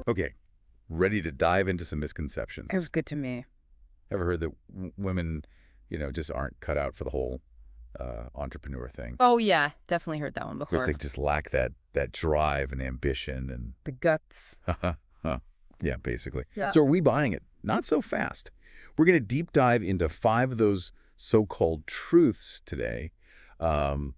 Okay, ready to dive into some misconceptions. It was good to me. Ever heard that women, just aren't cut out for the whole entrepreneur thing? Oh, yeah. Definitely heard that one Of course, before. they just lack that drive and ambition and The guts. yeah, basically. Yeah. So are we buying it? Not so fast. We're going to deep dive into 5 of those so-called truths today. The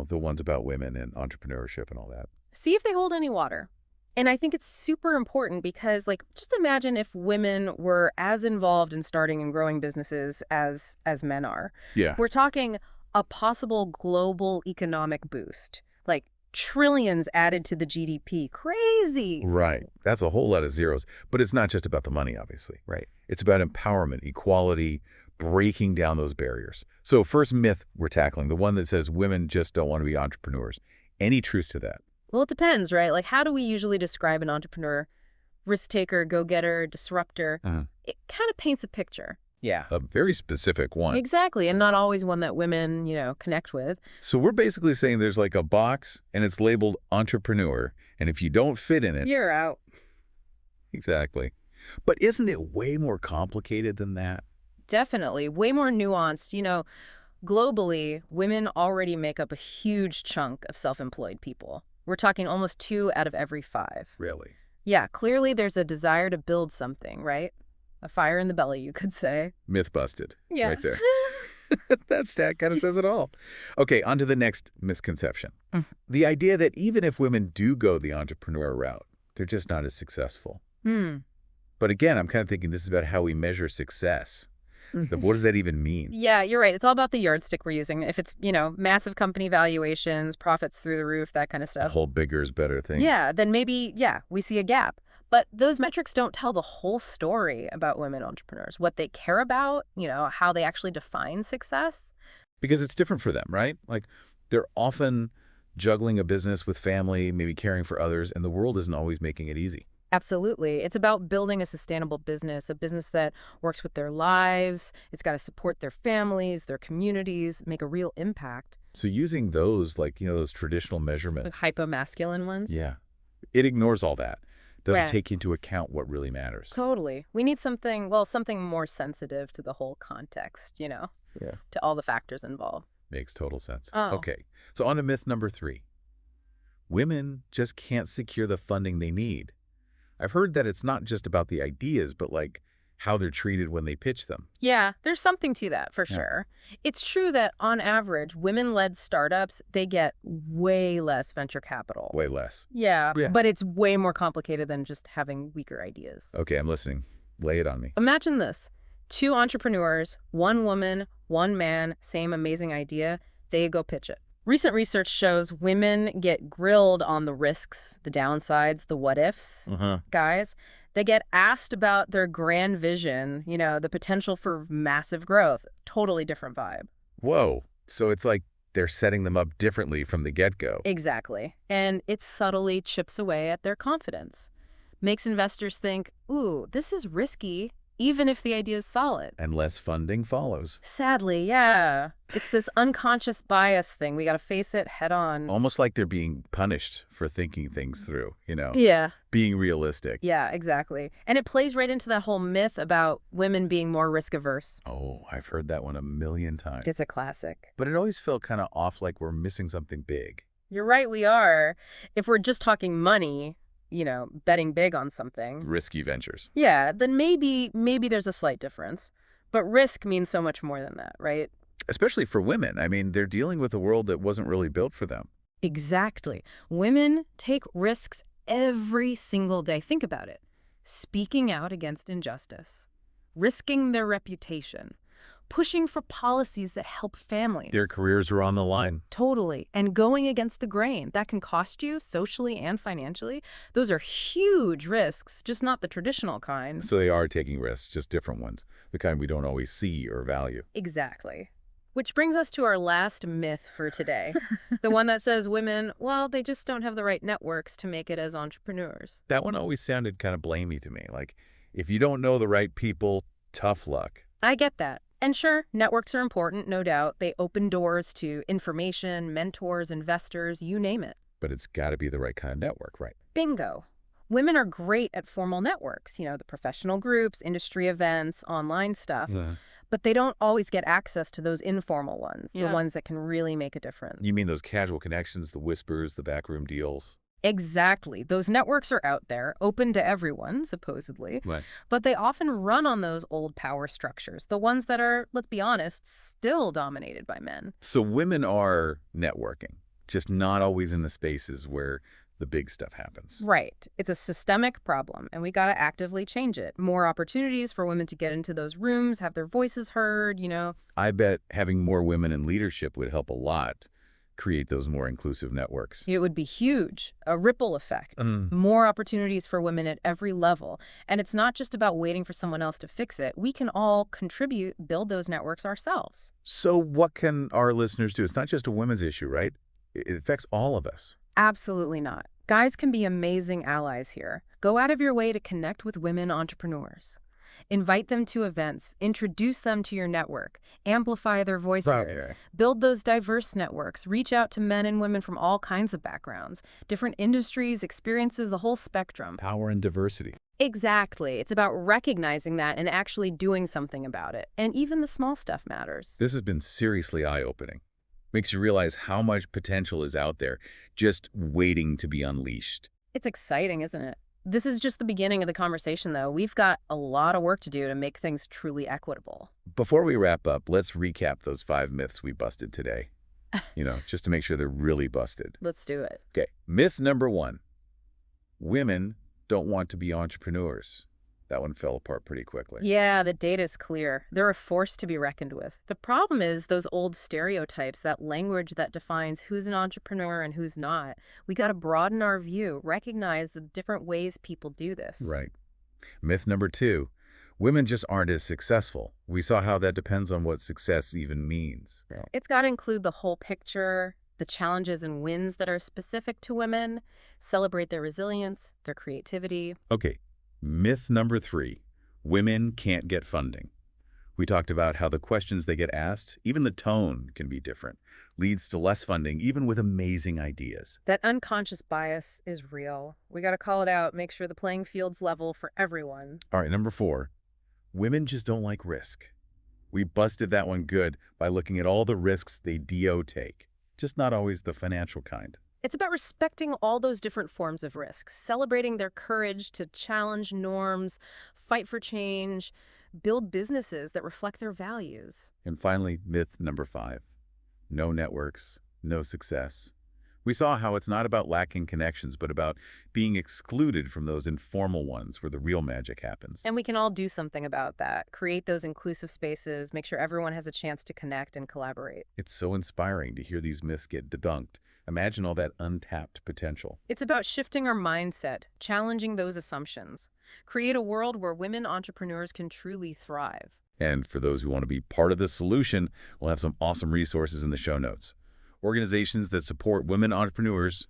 ones about women and entrepreneurship and all that. See if they hold any water. And I think it's super important because, just imagine if women were as involved in starting and growing businesses as men are. Yeah. We're talking a possible global economic boost, like trillions added to the GDP. Crazy. Right. That's a whole lot of zeros. But it's not just about the money, obviously. Right. It's about empowerment, equality, breaking down those barriers. So first myth we're tackling, the one that says women just don't want to be entrepreneurs. Any truth to that? Well, it depends, right? How do we usually describe an entrepreneur? Risk-taker, go-getter, disruptor. It kind of paints a picture. Yeah. A very specific one. Exactly, and not always one that women, connect with. So we're basically saying there's like a box and it's labeled entrepreneur, and if you don't fit in it... You're out. Exactly. But isn't it way more complicated than that? Definitely. Way more nuanced. Globally, women already make up a huge chunk of self-employed people. We're talking almost 2 out of every 5. Really? Yeah, clearly there's a desire to build something, right? A fire in the belly, you could say. Myth busted. Yeah. Right there. That stat kind of says it all. Okay, on to the next misconception. The idea that even if women do go the entrepreneur route, they're just not as successful. But again, I'm kind of thinking this is about how we measure success. What does that even mean? Yeah, you're right. It's all about the yardstick we're using. If it's, massive company valuations, profits through the roof, that kind of The stuff. whole bigger is better thing. Yeah, then maybe, we see a gap. But those metrics don't tell the whole story about women entrepreneurs, what they care about, how they actually define success. Because it's different for them, right? Like, they're often juggling a business with family, maybe caring for others, and the world isn't always making it easy. Absolutely. It's about building a sustainable business, a business that works with their lives. It's got to support their families, their communities, make a real impact. So using those, those traditional measurements. Like hyper-masculine ones. Yeah. It ignores all that. Doesn't Right. take into account what really matters. Totally. We need something more sensitive to the whole context, Yeah. to all the factors involved. Makes total sense. Oh. Okay. So on to myth number 3. Women just can't secure the funding they need. I've heard that it's not just about the ideas, but how they're treated when they pitch them. Yeah, there's something to that for Yeah. sure. It's true that on average, women-led startups, they get way less venture capital. Way less. Yeah, Yeah. but it's way more complicated than just having weaker ideas. Okay, I'm listening. Lay it on me. Imagine this. 2 entrepreneurs, 1 woman, 1 man, same amazing idea. They go pitch it. Recent research shows women get grilled on the risks, the downsides, the what-ifs, guys. They get asked about their grand vision, the potential for massive growth. Totally different vibe. Whoa. So it's like they're setting them up differently from the get-go. Exactly. And it subtly chips away at their confidence. Makes investors think, ooh, this is risky, even if the idea is solid. And less funding follows. Sadly, yeah. It's this unconscious bias thing. We got to face it head on. Almost like they're being punished for thinking things through, Yeah. being realistic. Yeah, exactly. And it plays right into that whole myth about women being more risk-averse. Oh, I've heard that one a million times. It's a classic. But it always felt kind of off, like we're missing something big. You're right, we are. If we're just talking money, betting big on something. Risky ventures. Yeah, then maybe there's a slight difference. But risk means so much more than that, right? Especially for women. I mean, they're dealing with a world that wasn't really built for them. Exactly. Women take risks every single day. Think about it. Speaking out against injustice, risking their reputation, pushing for policies that help families. Their careers are on the line. Totally. And going against the grain. That can cost you socially and financially. Those are huge risks, just not the traditional kind. So they are taking risks, just different ones, the kind we don't always see or value. Exactly. Which brings us to our last myth for today. The one that says women, well, they just don't have the right networks to make it as entrepreneurs. That one always sounded kind of blamey to me. Like, if you don't know the right people, tough luck. I get that. And sure, networks are important, no doubt. They open doors to information, mentors, investors, you name it. But it's got to be the right kind of network, right? Bingo. Women are great at formal networks, the professional groups, industry events, online stuff. Yeah. But they don't always get access to those informal ones, the Yeah. ones that can really make a difference. You mean those casual connections, the whispers, the backroom deals? Exactly. Those networks are out there, open to everyone, supposedly. Right. But they often run on those old power structures, the ones that are, let's be honest, still dominated by men. So women are networking, just not always in the spaces where the big stuff happens. Right. It's a systemic problem, and we got to actively change it. More opportunities for women to get into those rooms, have their voices heard. I bet having more women in leadership would help a lot create those more inclusive networks. It would be huge, a ripple effect. More opportunities for women at every level. And it's not just about waiting for someone else to fix it. We can all contribute, build those networks ourselves. So what can our listeners do? It's not just a women's issue, right? It affects all of us. Absolutely not. Guys can be amazing allies here. Go out of your way to connect with women entrepreneurs. Invite them to events, introduce them to your network, amplify their voices, Right. build those diverse networks, reach out to men and women from all kinds of backgrounds, different industries, experiences, the whole spectrum. Power and diversity. Exactly. It's about recognizing that and actually doing something about it. And even the small stuff matters. This has been seriously eye-opening. Makes you realize how much potential is out there just waiting to be unleashed. It's exciting, isn't it? This is just the beginning of the conversation, though. We've got a lot of work to do to make things truly equitable. Before we wrap up, let's recap those 5 myths we busted today. Just to make sure they're really busted. Let's do it. Okay, myth number 1. Women don't want to be entrepreneurs. That one fell apart pretty quickly. Yeah, the data's clear. They're a force to be reckoned with. The problem is those old stereotypes, that language that defines who's an entrepreneur and who's not. We got to broaden our view, recognize the different ways people do this. Right. Myth number 2. Women just aren't as successful. We saw how that depends on what success even means. It's got to include the whole picture, the challenges and wins that are specific to women, celebrate their resilience, their creativity. Okay. Myth number 3. Women can't get funding. We talked about how the questions they get asked, even the tone can be different, leads to less funding, even with amazing ideas. That unconscious bias is real. We got to call it out, make sure the playing field's level for everyone. All right, number 4. Women just don't like risk. We busted that one good by looking at all the risks they do take, just not always the financial kind. It's about respecting all those different forms of risk, celebrating their courage to challenge norms, fight for change, build businesses that reflect their values. And finally, myth number 5. No networks, no success. We saw how it's not about lacking connections, but about being excluded from those informal ones where the real magic happens. And we can all do something about that. Create those inclusive spaces, make sure everyone has a chance to connect and collaborate. It's so inspiring to hear these myths get debunked. Imagine all that untapped potential. It's about shifting our mindset, challenging those assumptions. Create a world where women entrepreneurs can truly thrive. And for those who want to be part of the solution, we'll have some awesome resources in the show notes. Organizations that support women entrepreneurs,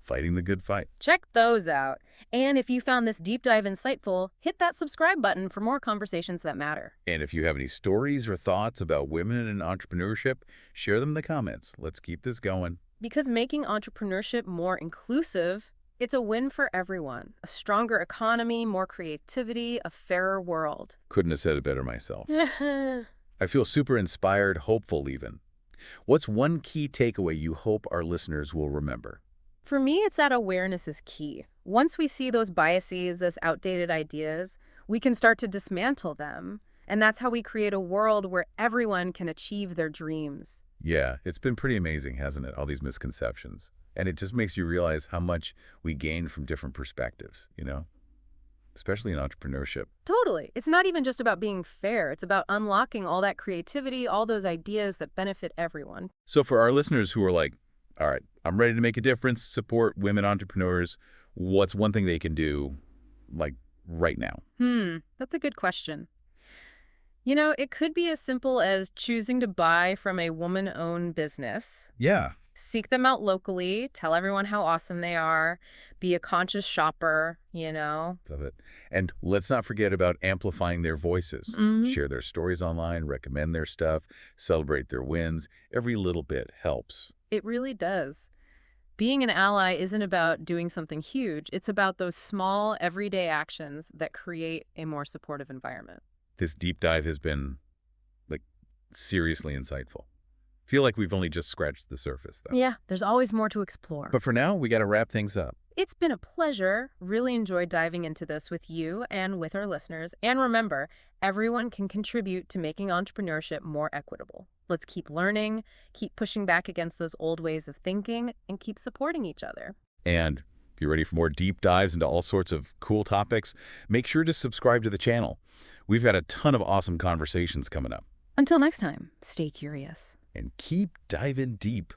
fighting the good fight. Check those out. And if you found this deep dive insightful, hit that subscribe button for more conversations that matter. And if you have any stories or thoughts about women in entrepreneurship, share them in the comments. Let's keep this going. Because making entrepreneurship more inclusive, it's a win for everyone. A stronger economy, more creativity, a fairer world. Couldn't have said it better myself. I feel super inspired, hopeful even. What's one key takeaway you hope our listeners will remember? For me, it's that awareness is key. Once we see those biases, those outdated ideas, we can start to dismantle them. And that's how we create a world where everyone can achieve their dreams. Yeah, it's been pretty amazing, hasn't it? All these misconceptions. And it just makes you realize how much we gain from different perspectives, especially in entrepreneurship. Totally. It's not even just about being fair. It's about unlocking all that creativity, all those ideas that benefit everyone. So for our listeners who are like, all right, I'm ready to make a difference, support women entrepreneurs, what's one thing they can do, right now? That's a good question. It could be as simple as choosing to buy from a woman-owned business. Yeah. Seek them out locally. Tell everyone how awesome they are. Be a conscious shopper, you know. Love it. And let's not forget about amplifying their voices. Hmm. Share their stories online, recommend their stuff, celebrate their wins. Every little bit helps. It really does. Being an ally isn't about doing something huge. It's about those small, everyday actions that create a more supportive environment. This deep dive has been, like, seriously insightful. Feel like we've only just scratched the surface, though. Yeah, there's always more to explore. But for now, we got to wrap things up. It's been a pleasure. Really enjoyed diving into this with you and with our listeners. And remember, everyone can contribute to making entrepreneurship more equitable. Let's keep learning, keep pushing back against those old ways of thinking, and keep supporting each other. And if you're ready for more deep dives into all sorts of cool topics, make sure to subscribe to the channel. We've got a ton of awesome conversations coming up. Until next time, stay curious. And keep diving deep.